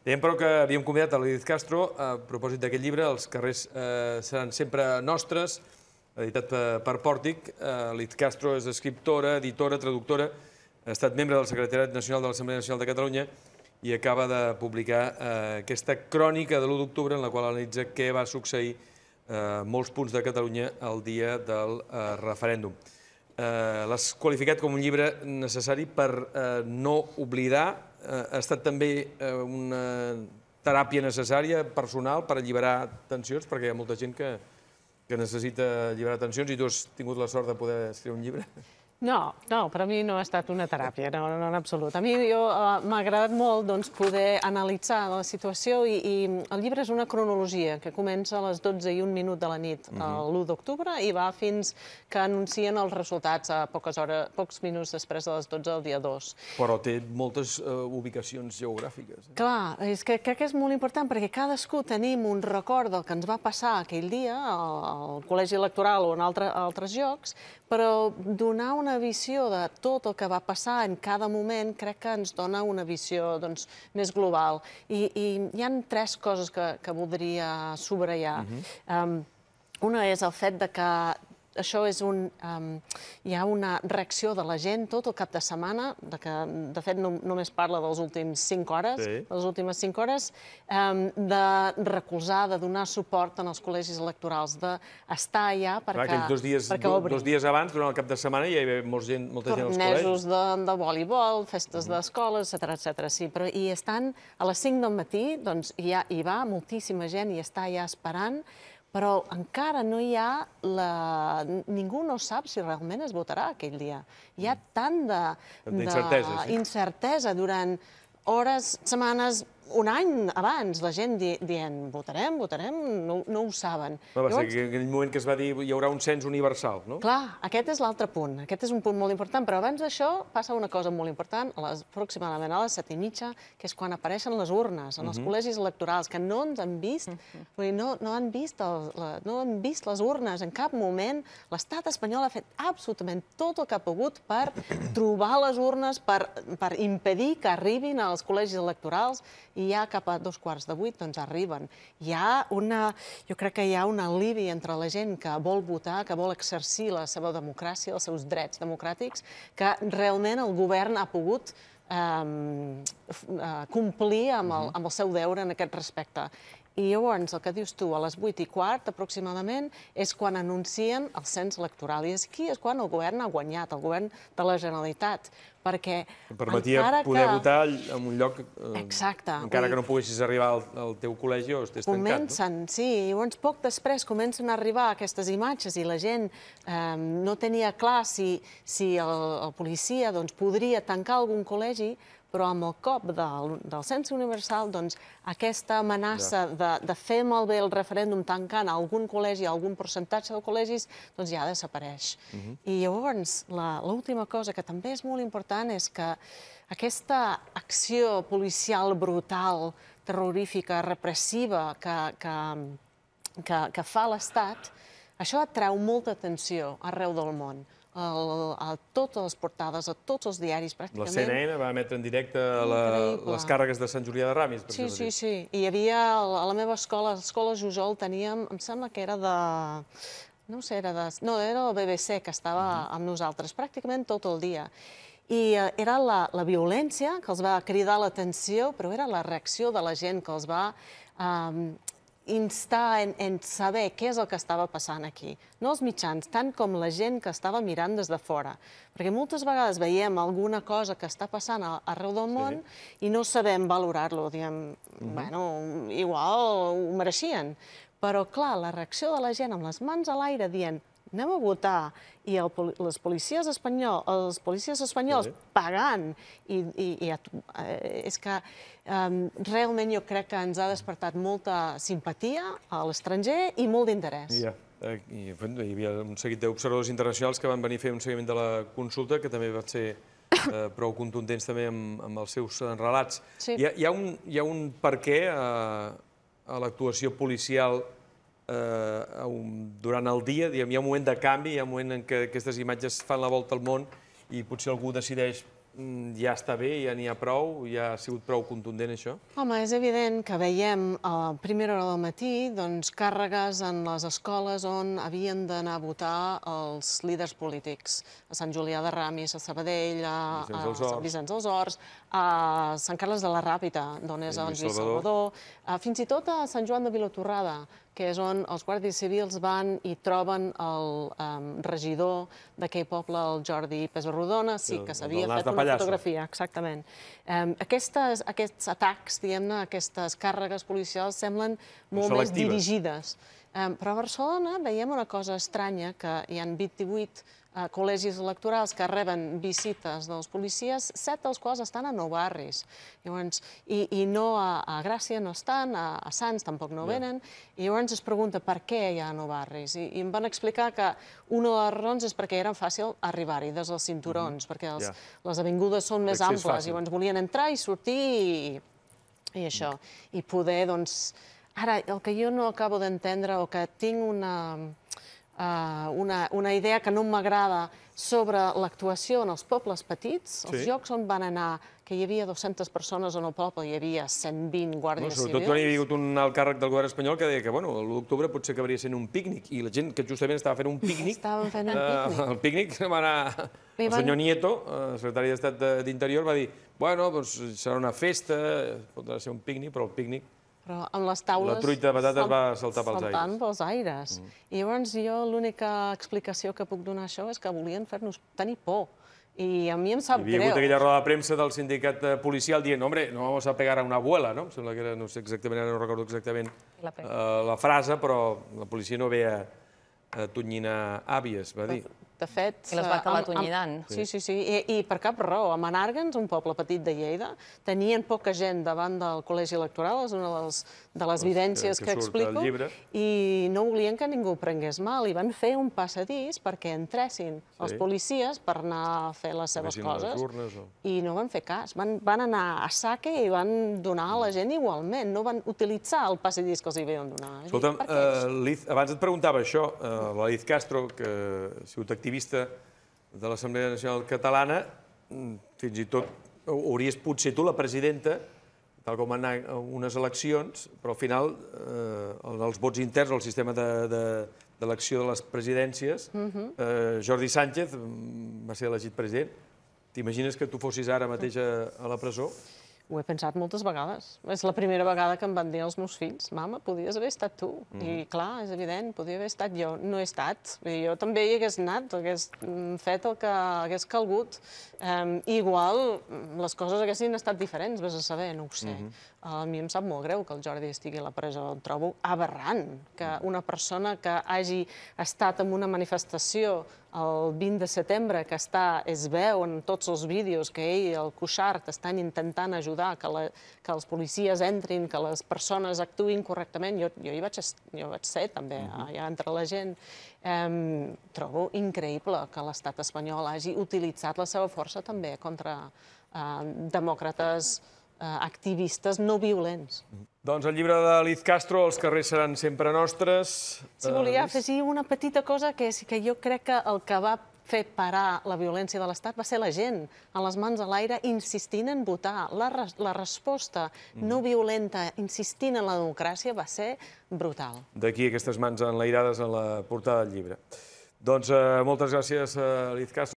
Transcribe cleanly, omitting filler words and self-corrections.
Dèiem, però, que havíem convidat a l'Edith Castro a propòsit d'aquest llibre, Els carrers seran sempre nostres, editat per Pòrtic. L'Edith Castro és escriptora, editora, traductora, ha estat membre del Secretariat Nacional de l'Assemblea Nacional de Catalunya i acaba de publicar aquesta crònica de l'1 d'octubre en la qual analitza què va succeir a molts punts de Catalunya el dia del referèndum. L'has qualificat com un llibre necessari per no oblidar. Ha estat també una teràpia necessària, personal, per alliberar tensions, perquè hi ha molta gent que necessita alliberar tensions i tu has tingut la sort de poder escriure un llibre. No, per a mi no ha estat una teràpia, no, en absolut. A mi m'ha agradat molt poder analitzar la situació i el llibre és una cronologia que comença a les 12:01 de la nit, l'1 d'octubre, i va fins que anuncien els resultats a pocs minuts després de les 12 del dia 2. Però té moltes ubicacions geogràfiques. Clar, és que crec que és molt important perquè cadascú tenim un record del que ens va passar aquell dia al col·legi electoral o en altres llocs, però donar una visió de tot el que va passar en cada moment crec que ens dona una visió més global. I hi ha 3 coses que voldria subratllar. Una és el fet que això és hi ha una reacció de la gent tot el cap de setmana, que de fet només parla de les últimes 5 hores, de recolzar, de donar suport als col·legis electorals, d'estar allà perquè obrin. 2 dies abans, durant el cap de setmana, hi havia molta gent als col·legis. Tornejos de voleibol, festes d'escoles, etcètera. Sí, però hi estan a les 5 del matí, doncs hi va moltíssima gent i està allà esperant, però encara no hi ha... Ningú no sap si realment es votarà aquell dia. Hi ha tant d'incertesa durant hores, setmanes, un any abans, la gent dient votarem, no ho saben. Va ser en aquell moment que es va dir hi haurà un cens universal, no? Clar, aquest és l'altre punt. Aquest és un punt molt important, però abans d'això passa una cosa molt important, aproximadament a les 7:30, que és quan apareixen les urnes en els col·legis electorals, que no ens han vist, no han vist les urnes en cap moment. L'Estat espanyol ha fet absolutament tot el que ha pogut per trobar les urnes, per impedir que arribin als col·legis electorals, i ja cap a 7:45 doncs arriben. Jo crec que hi ha un alivi entre la gent que vol votar, que vol exercir la seva democràcia, els seus drets democràtics, que realment el govern ha pogut complir amb el seu deure en aquest respecte. I llavors, el que dius tu, a les 8:15 aproximadament, és quan anuncien el cens electoral. I aquí és quan el govern ha guanyat, el govern de la Generalitat, perquè... Permetia poder votar en un lloc... Exacte. Encara que no poguessis arribar al teu col·legi o estigués tancat, no? Comencen, sí. Llavors, poc després comencen a arribar aquestes imatges i la gent no tenia clar si el policia podria tancar algun col·legi, però amb el cop del cens universal, aquesta amenaça de fer malbé el referèndum tancant algun col·legi, algun percentatge de col·legis, ja desapareix. I llavors, l'última cosa que també és molt important és que aquesta acció policial brutal, terrorífica, repressiva que fa l'Estat, això atreu molta atenció arreu del món. A totes les portades, a tots els diaris, pràcticament. La CNN va emetre en directe les càrregues de Sant Julià de Ramis. Sí. I hi havia, a la meva escola, a l'escola Jujol, teníem, em sembla que era de... No sé, era el BBC que estava amb nosaltres, pràcticament tot el dia. I era la violència que els va cridar l'atenció, però era la reacció de la gent que els va instar en saber què és el que estava passant aquí. No els mitjans, tant com la gent que estava mirant des de fora. Perquè moltes vegades veiem alguna cosa que està passant arreu del món i no sabem valorar-lo. Diem, bueno, igual ho mereixien. Però, clar, la reacció de la gent amb les mans a l'aire dient anem a votar, i els policies espanyols pagant, és que realment jo crec que ens ha despertat molta simpatia a l'estranger i molt d'interès. Hi havia un seguit d'observadors internacionals que van venir a fer un seguiment de la consulta, que també van ser prou contundents també amb els seus relats. Hi ha un per què a l'actuació policial durant el dia, hi ha un moment de canvi, hi ha un moment en què aquestes imatges fan la volta al món i potser algú decideix ja està bé, ja n'hi ha prou, ja ha sigut prou contundent això? Home, és evident que veiem a primera hora del matí càrregues en les escoles on havien d'anar a votar els líders polítics. A Sant Julià de Ramis, a Sabadell, a Sant Vicenç dels Horts, a Sant Carles de la Ràpita, d'on és el Lluís Salvador, fins i tot a Sant Joan de Vilatorrada, que és on els guàrdies civils van i troben el regidor d'aquell poble, el Jordi Pesarrodona, sí, que s'havia fet una fotografia, exactament. Aquests atacs, diguem-ne, aquestes càrregues policials semblen molt més dirigides. Però a Barcelona veiem una cosa estranya, que hi ha 28 col·legis electorals que reben visites dels policies, 7 dels quals estan a nou barris. I no a Gràcia no estan, a Sants tampoc no venen, i llavors es pregunta per què hi ha nou barris. I em van explicar que una de les raons és perquè era fàcil arribar-hi des dels cinturons, perquè les avingudes són més amples, i llavors volien entrar i sortir i això. I poder, doncs... Ara, el que jo no acabo d'entendre, o que tinc una idea que no m'agrada sobre l'actuació en els pobles petits, els llocs on van anar, que hi havia 200 persones en el poble, hi havia 120 guàrdies civils. Sobretot quan hi havia hagut un alt càrrec del govern espanyol que deia que l'1 d'octubre potser acabaria sent un pícnic, i la gent que justament estava fent un pícnic... Estaven fent un pícnic. El pícnic va anar... El senyor Nieto, secretari d'Estat d'Interior, va dir bueno, doncs serà una festa, pot ser un pícnic, però el pícnic... Però amb les taules... La truita de patates va saltar pels aires. Saltant pels aires. I llavors jo l'única explicació que puc donar a això és que volien fer-nos tenir por. I a mi em sap greu. Hi havia hagut aquella roda de premsa del sindicat policial dient hombre, no vamos a pegar a una abuela, no? Em sembla que era, no sé exactament, no recordo exactament la frase, però la policia no ve a tonyinar àvies, va dir. De fet... I les va acabar tonyinant. Sí. I per cap raó. A Menàrguens, un poble petit de Lleida, tenien poca gent davant del col·legi electoral, és una de les vivències que explico, i no volien que ningú prengués mal, i van fer un passadís perquè entressin els policies per anar a fer les seves coses, i no van fer cas. Van anar a saque i van donar a la gent igualment, no van utilitzar el passadís que els havien donat. Escolta'm, Liz, abans et preguntava això, la Liz Castro, que ha sigut activista de l'Assemblea Nacional Catalana, fins i tot hauries potser tu la presidenta, tal com van anar unes eleccions, però al final els vots interns, el sistema d'elecció de les presidències, Jordi Sánchez va ser elegit president. T'imagines que tu fossis ara mateix a la presó? Ho he pensat moltes vegades. És la primera vegada que em van dir els meus fills mama, podies haver estat tu. I clar, és evident, podia haver estat jo. No he estat. Jo també hi hagués anat, hagués fet el que hagués calgut. Igual les coses haguessin estat diferents, vés a saber, no ho sé. A mi em sap molt greu que el Jordi estigui a la presó. Em trobo aberrant que una persona que hagi estat en una manifestació el 20 de setembre, que es veu en tots els vídeos que ell i el Cuixart estan intentant ajudar que els policies entrin, que les persones actuïn correctament. Jo hi vaig ser també, allà entre la gent. Trobo increïble que l'estat espanyol hagi utilitzat la seva força també contra demòcrates activistes no violents. Doncs el llibre de Liz Castro, Els carrers seran sempre nostres. Sí, volia afegir una petita cosa, que és que jo crec que el que va fer parar la violència de l'Estat va ser la gent, amb les mans a l'aire, insistint en votar. La resposta no violenta, insistint en la democràcia, va ser brutal. D'aquí aquestes mans enlairades en la portada del llibre. Doncs moltes gràcies, Liz Castro.